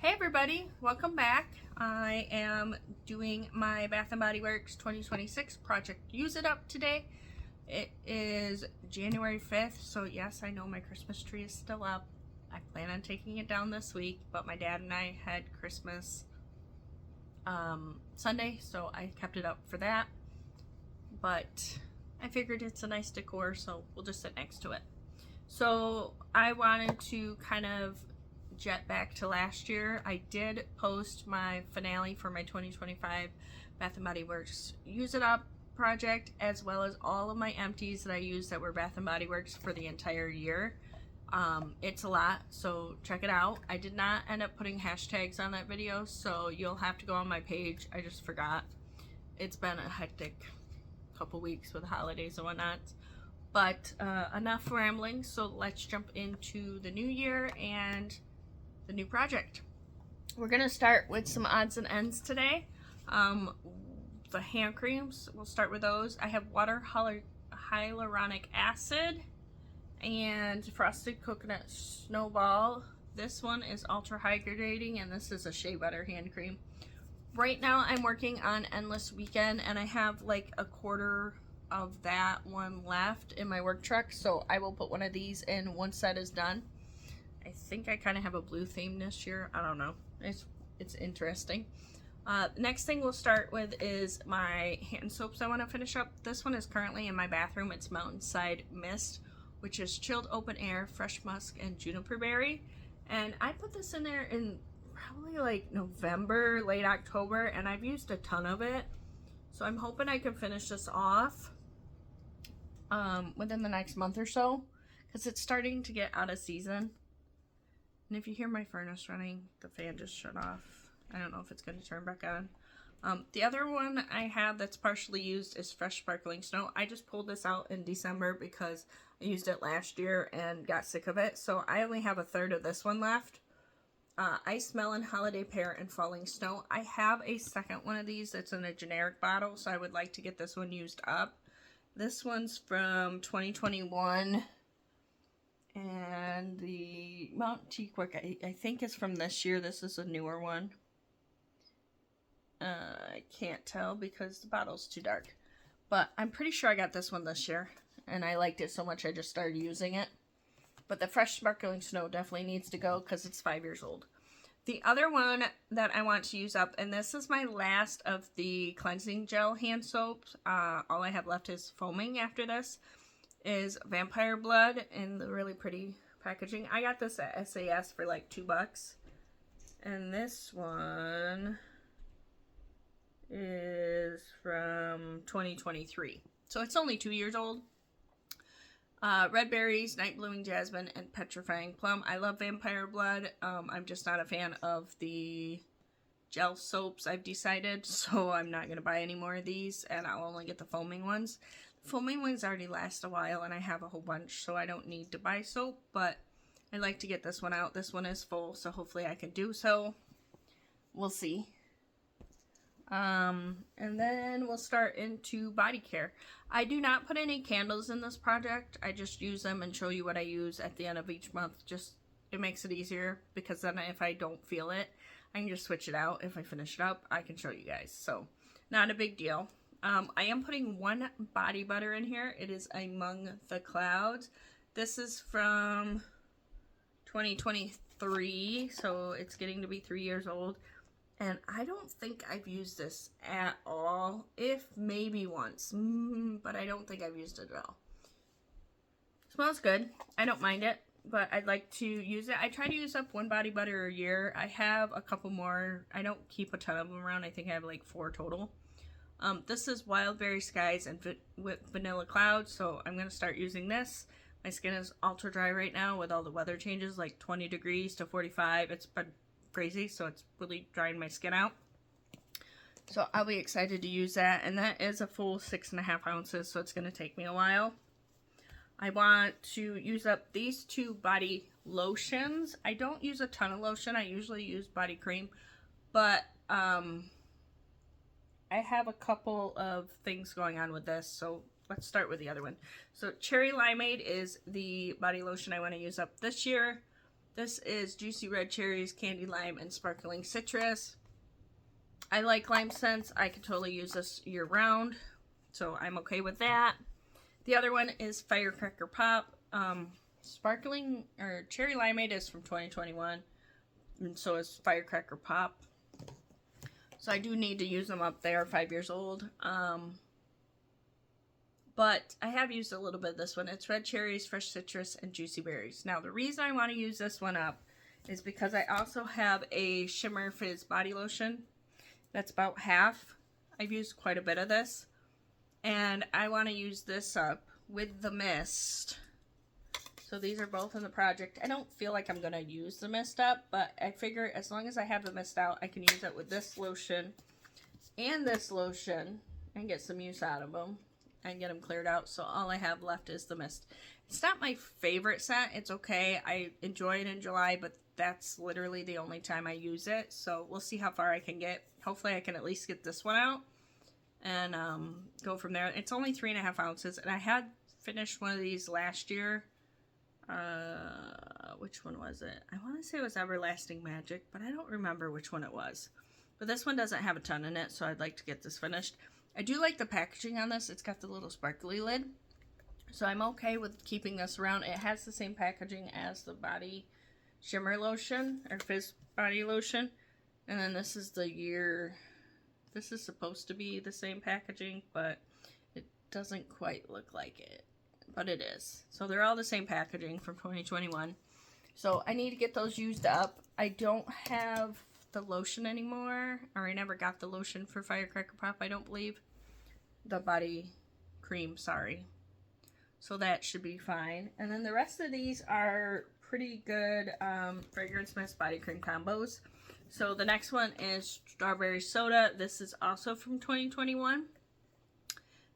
Hey everybody, welcome back. I am doing my Bath & Body Works 2026 project Use It Up today. It is January 5th, so yes, I know my Christmas tree is still up. I plan on taking it down this week, but my dad and I had Christmas Sunday, so I kept it up for that. But I figured it's a nice decor, so we'll just sit next to it. So I wanted to kind of jet back to last year. I did post my finale for my 2025 Bath & Body Works Use It Up project, as well as all of my empties that I used that were Bath & Body Works for the entire year. It's a lot, so check it out. I did not end up putting hashtags on that video, so you'll have to go on my page. I just forgot. It's been a hectic couple weeks with holidays and whatnot. But enough rambling, so let's jump into the new year and the new project. We're gonna start with some odds and ends today. The hand creams, we'll start with those. I have water hyaluronic acid and frosted coconut snowball. This one is ultra hydrating, and this is a shea butter hand cream. Right now I'm working on Endless Weekend, and I have like a quarter of that one left in my work truck, so I will put one of these in once that is done. I think I kind of have a blue theme this year. I don't know. It's interesting. Next thing we'll start with is my hand soaps I want to finish up. This one is currently in my bathroom. It's Mountainside Mist, which is chilled open air, fresh musk, and juniper berry. And I put this in there in probably like November, late October, and I've used a ton of it. So I'm hoping I can finish this off within the next month or so, because it's starting to get out of season. And if you hear my furnace running, the fan just shut off. I don't know if it's going to turn back on. The other one I have that's partially used is Fresh Sparkling Snow. I just pulled this out in December because I used it last year and got sick of it. So I only have a third of this one left. Ice Melon, Holiday Pear, and Falling Snow. I have a second one of these that's in a generic bottle, so I would like to get this one used up. This one's from 2021. And the Mount Teaquick, I think is from this year. This is a newer one. I can't tell because the bottle's too dark. But I'm pretty sure I got this one this year. And I liked it so much I just started using it. But the Fresh Sparkling Snow definitely needs to go because it's 5 years old. The other one that I want to use up, and this is my last of the cleansing gel hand soaps. All I have left is foaming after this. Is Vampire Blood in the really pretty packaging. I got this at SAS for like $2. And this one is from 2023. So it's only 2 years old. Red Berries, Night Blooming Jasmine, and Petrifying Plum. I love Vampire Blood. I'm just not a fan of the gel soaps, I've decided. So I'm not going to buy any more of these. And I'll only get the foaming ones. Foaming ones already last a while, and I have a whole bunch, so I don't need to buy soap, but I'd like to get this one out. This one is full, so hopefully I can do so. We'll see. And then we'll start into body care. I do not put any candles in this project. I just use them and show you what I use at the end of each month. Just, it makes it easier, because then if I don't feel it, I can just switch it out. If I finish it up, I can show you guys. So, not a big deal. I am putting one body butter in here. It is Among the Clouds. This is from 2023, so it's getting to be 3 years old. And I don't think I've used this at all, if maybe once. But I don't think I've used it at all. Smells good. I don't mind it, but I'd like to use it. I try to use up one body butter a year. I have a couple more. I don't keep a ton of them around. I think I have like 4 total. This is Wildberry Skies and Vanilla Clouds, so I'm going to start using this. My skin is ultra dry right now with all the weather changes, like 20 degrees to 45. It's been crazy, so it's really drying my skin out. So I'll be excited to use that, and that is a full 6.5 ounces, so it's going to take me a while. I want to use up these 2 body lotions. I don't use a ton of lotion. I usually use body cream, but I have a couple of things going on with this, so let's start with the other one. So Cherry Limeade is the body lotion I want to use up this year. This is Juicy Red Cherries, Candy Lime, and Sparkling Citrus. I like lime scents. I could totally use this year round, so I'm okay with that. The other one is Firecracker Pop. Sparkling or Cherry Limeade is from 2021, and so is Firecracker Pop. So I do need to use them up. They are 5 years old. But I have used a little bit of this one. It's red cherries, fresh citrus, and juicy berries. Now, the reason I want to use this one up is because I also have a Shimmer Fizz body lotion. That's about half. I've used quite a bit of this. And I want to use this up with the mist. So these are both in the project. I don't feel like I'm going to use the mist up, but I figure as long as I have the mist out, I can use it with this lotion and this lotion and get some use out of them and get them cleared out. So all I have left is the mist. It's not my favorite scent. It's okay. I enjoy it in July, but that's literally the only time I use it. So we'll see how far I can get. Hopefully I can at least get this one out and go from there. It's only 3.5 ounces, and I had finished one of these last year. Which one was it? I want to say it was Everlasting Magic, but I don't remember which one it was. But this one doesn't have a ton in it, so I'd like to get this finished. I do like the packaging on this. It's got the little sparkly lid, so I'm okay with keeping this around. It has the same packaging as the body shimmer lotion, or fizz body lotion. And then this is the year. This is supposed to be the same packaging, but it doesn't quite look like it. But it is. So they're all the same packaging from 2021. So I need to get those used up. I don't have the lotion anymore, or I never got the lotion for Firecracker Pop, I don't believe. The body cream, sorry. So that should be fine. And then the rest of these are pretty good fragrance mist body cream combos. So the next one is Strawberry Soda. This is also from 2021.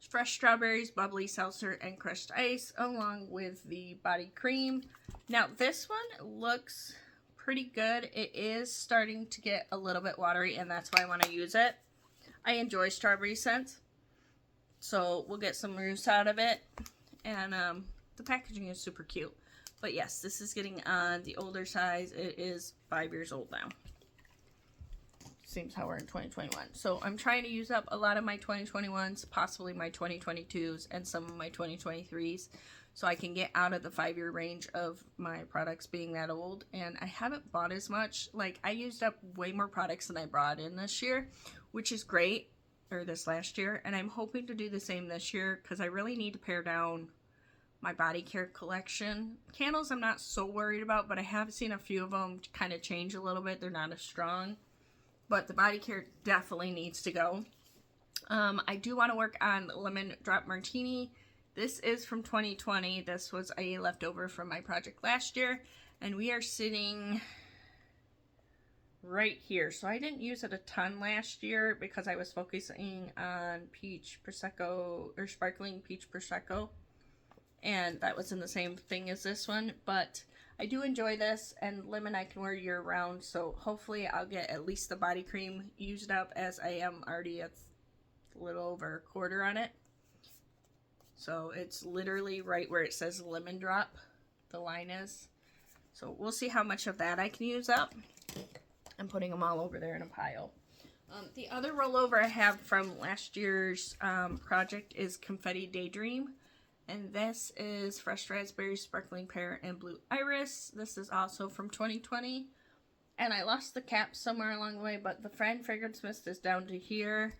Fresh strawberries, bubbly seltzer, and crushed ice, along with the body cream. Now, this one looks pretty good. It is starting to get a little bit watery, and that's why I want to use it. I enjoy strawberry scents, so we'll get some use out of it. And the packaging is super cute. But yes, this is getting on the older size. It is 5 years old now. Seems how we're in 2021. So I'm trying to use up a lot of my 2021s, possibly my 2022s, and some of my 2023s, so I can get out of the 5-year range of my products being that old. And I haven't bought as much. Like, I used up way more products than I brought in this year, which is great, or this last year. And I'm hoping to do the same this year, because I really need to pare down my body care collection. Candles I'm not so worried about, but I have seen a few of them kind of change a little bit. They're not as strong. But the body care definitely needs to go. I do want to work on Lemon Drop Martini. This is from 2020. This was a leftover from my project last year. And we are sitting right here. So I didn't use it a ton last year because I was focusing on peach prosecco, or sparkling peach prosecco. And that was in the same thing as this one. But I do enjoy this, and lemon I can wear year round, so hopefully I'll get at least the body cream used up, as I am already a little over a quarter on it. So it's literally right where it says lemon drop, the line is. So we'll see how much of that I can use up. I'm putting them all over there in a pile. The other rollover I have from last year's project is Confetti Daydream. And this is Fresh Raspberry, Sparkling Pear, and Blue Iris. This is also from 2020. And I lost the cap somewhere along the way, but the fragrance mist is down to here.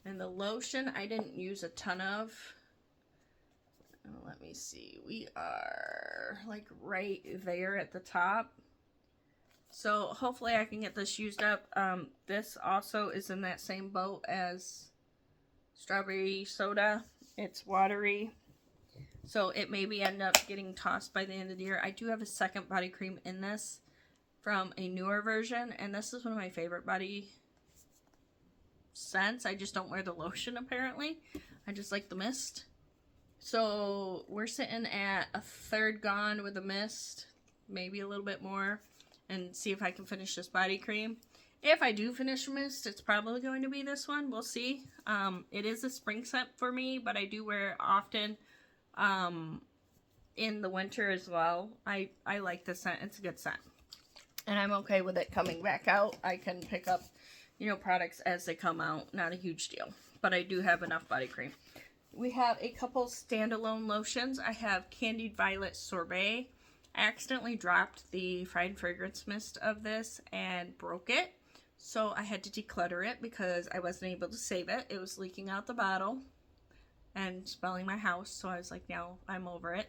And the lotion I didn't use a ton of. Let me see. We are like right there at the top. So hopefully I can get this used up. This also is in that same boat as Strawberry Soda. It's watery. So it maybe end up getting tossed by the end of the year. I do have a second body cream in this from a newer version. And this is one of my favorite body scents. I just don't wear the lotion apparently. I just like the mist. So we're sitting at a third gone with the mist. Maybe a little bit more. And see if I can finish this body cream. If I do finish mist, it's probably going to be this one. We'll see. It is a spring scent for me, but I do wear it often. in the winter as well. I like the scent. It's a good scent. And I'm okay with it coming back out. I can pick up, you know, products as they come out. Not a huge deal. But I do have enough body cream. We have a couple standalone lotions. I have Candied Violet Sorbet. I accidentally dropped the Fine Fragrance Mist of this and broke it. So I had to declutter it because I wasn't able to save it. It was leaking out the bottle and smelling my house. So I was like, no, I'm over it.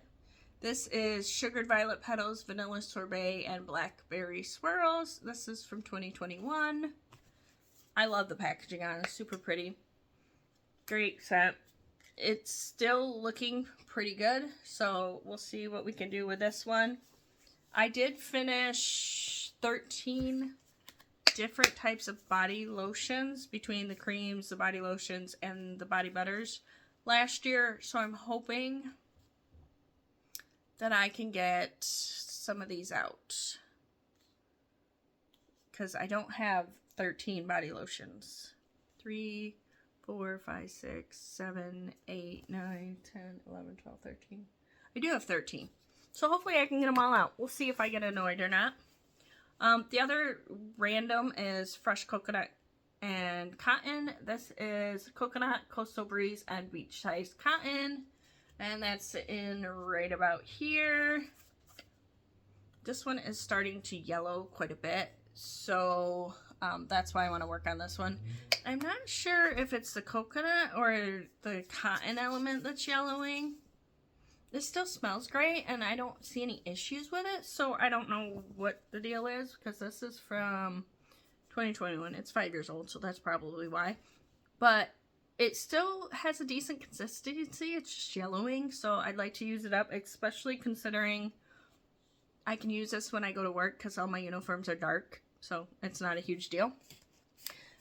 This is Sugared Violet Petals, Vanilla Sorbet, and Blackberry Swirls. This is from 2021. I love the packaging on it. It's super pretty. Great scent. It's still looking pretty good, so we'll see what we can do with this one. I did finish 13 different types of body lotions between the creams, the body lotions, and the body butters last year, so I'm hoping that I can get some of these out, because I don't have 13 body lotions. 3, 4, 5, 6, 7, 8, 9, 10, 11, 12, 13. I do have 13. So hopefully I can get them all out. We'll see if I get annoyed or not. The other random is Fresh Coconut and Cotton. This is Coconut, Coastal Breeze, and Beach Size Cotton. And that's in right about here. This one is starting to yellow quite a bit. So that's why I want to work on this one. I'm not sure if it's the coconut or the cotton element that's yellowing. This still smells great, and I don't see any issues with it, so I don't know what the deal is, because this is from 2021. It's 5 years old, so that's probably why. But it still has a decent consistency. It's just yellowing, so I'd like to use it up, especially considering I can use this when I go to work, because all my uniforms are dark, so it's not a huge deal.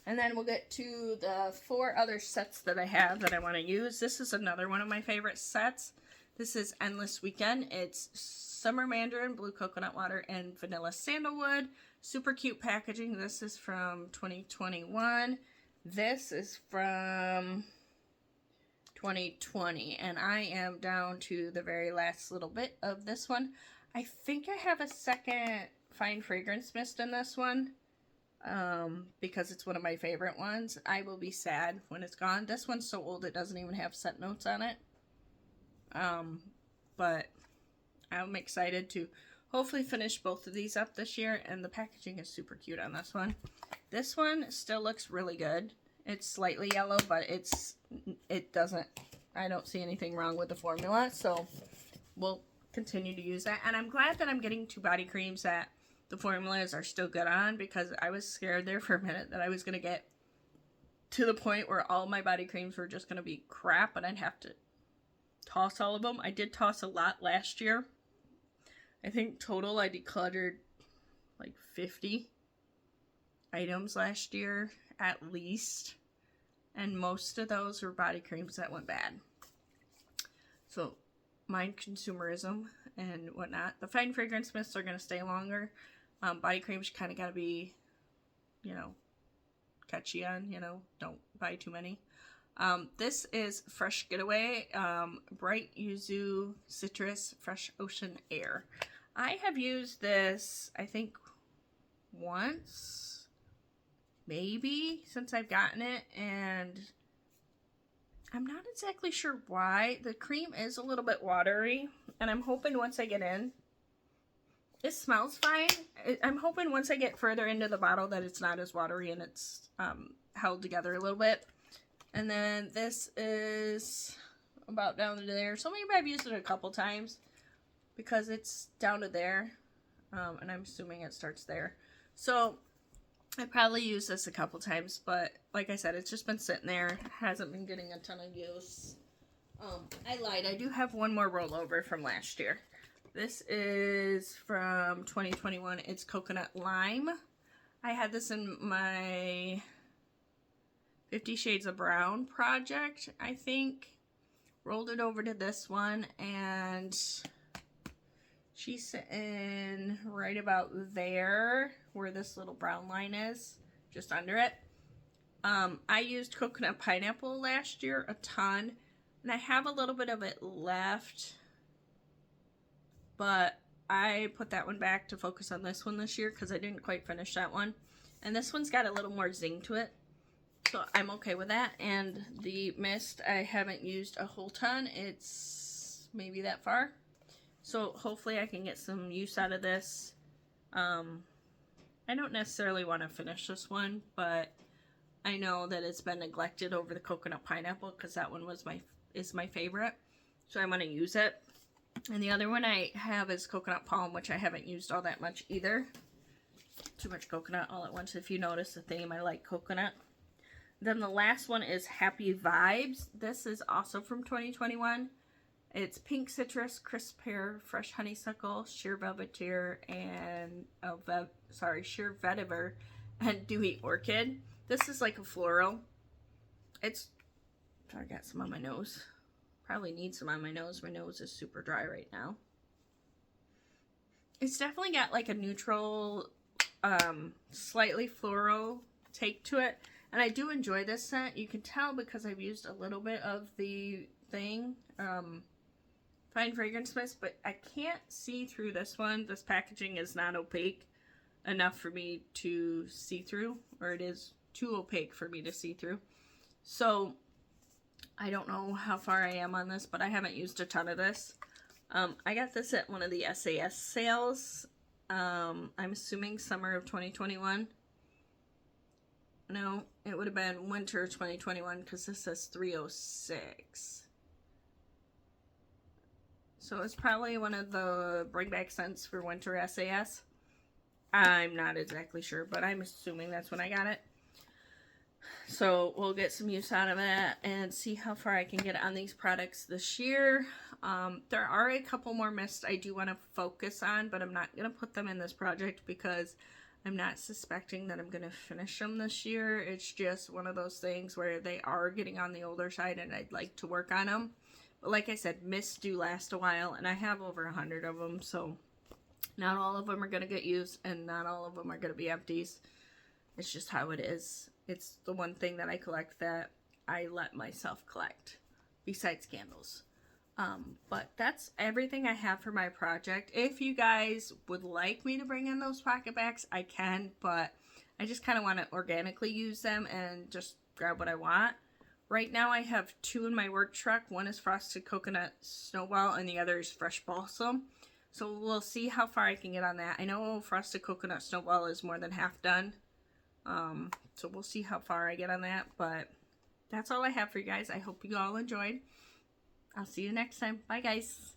And then we'll get to the 4 other sets that I have that I want to use. This is another one of my favorite sets. This is Endless Weekend. It's Summer Mandarin, Blue Coconut Water, and Vanilla Sandalwood. Super cute packaging. This is from 2021. This is from 2020. And I am down to the very last little bit of this one. I think I have a second Fine Fragrance Mist in this one. Because it's one of my favorite ones. I will be sad when it's gone. This one's so old it doesn't even have scent notes on it. But I'm excited to hopefully finish both of these up this year, and the packaging is super cute on this one. This one still looks really good. It's slightly yellow, but I don't see anything wrong with the formula, so we'll continue to use that. And I'm glad that I'm getting 2 body creams that the formulas are still good on, because I was scared there for a minute that I was going to get to the point where all my body creams were just going to be crap and I'd have to toss all of them. I did toss a lot last year. I think total I decluttered like 50 items last year at least, and most of those were body creams that went bad. So mind consumerism and whatnot. The Fine Fragrance Mists are going to stay longer. Body creams kind of got to be, you know, catchy on, you know, don't buy too many. This is Fresh Getaway, Bright Yuzu Citrus Fresh Ocean Air. I have used this, I think, once, maybe, since I've gotten it, and I'm not exactly sure why. The cream is a little bit watery, and I'm hoping once I get in, it smells fine. I'm hoping once I get further into the bottle that it's not as watery and it's held together a little bit. And then this is about down to there. So maybe I've used it a couple times because it's down to there. And I'm assuming it starts there. So I probably used this a couple times, but like I said, it's just been sitting there. Hasn't been getting a ton of use. I lied. I do have one more rollover from last year. This is from 2021. It's Coconut Lime. I had this in my 50 Shades of Brown project, I think. Rolled it over to this one, and she's sitting right about there where this little brown line is, just under it. I used Coconut Pineapple last year a ton, and I have a little bit of it left. but I put that one back to focus on this one this year because I didn't quite finish that one. And this one's got a little more zing to it, so I'm okay with that. And the mist, I haven't used a whole ton. It's maybe that far. So hopefully I can get some use out of this. I don't necessarily want to finish this one, but I know that it's been neglected over the coconut pineapple because that one is my favorite. So I'm going to use it. And the other one I have is coconut palm, which I haven't used all that much either. Too much coconut all at once. If you notice the theme, I like coconut. Then the last one is Happy Vibes. This is also from 2021. It's pink citrus, crisp pear, fresh honeysuckle, sheer velvetier, and sheer vetiver, and dewy orchid. This is like a floral. I got some on my nose. Probably need some on my nose. My nose is super dry right now. It's definitely got like a neutral, slightly floral take to it. And I do enjoy this scent. You can tell because I've used a little bit of the thing, Fine Fragrance Mist, but I can't see through this one. This packaging is not opaque enough for me to see through, or it is too opaque for me to see through. So I don't know how far I am on this, but I haven't used a ton of this. I got this at one of the SAS sales. I'm assuming summer of 2021. No, it would have been winter 2021 because this says 306. So it's probably one of the bring back scents for winter SAS. I'm not exactly sure, but I'm assuming that's when I got it. So we'll get some use out of it and see how far I can get on these products this year. There are a couple more mists I do want to focus on, but I'm not going to put them in this project because I'm not suspecting that I'm going to finish them this year. It's just one of those things where they are getting on the older side and I'd like to work on them. But like I said, mists do last a while and I have over 100 of them, so not all of them are going to get used and not all of them are going to be empties. It's just how it is. It's the one thing that I collect that I let myself collect, besides candles. But that's everything I have for my project. If you guys would like me to bring in those PocketBacs, I can, but I just kind of want to organically use them and just grab what I want. Right now I have 2 in my work truck. One is Frosted Coconut Snowball and the other is Fresh Balsam. So we'll see how far I can get on that. I know Frosted Coconut Snowball is more than half done. So we'll see how far I get on that, but that's all I have for you guys. I hope you all enjoyed. I'll see you next time. Bye, guys.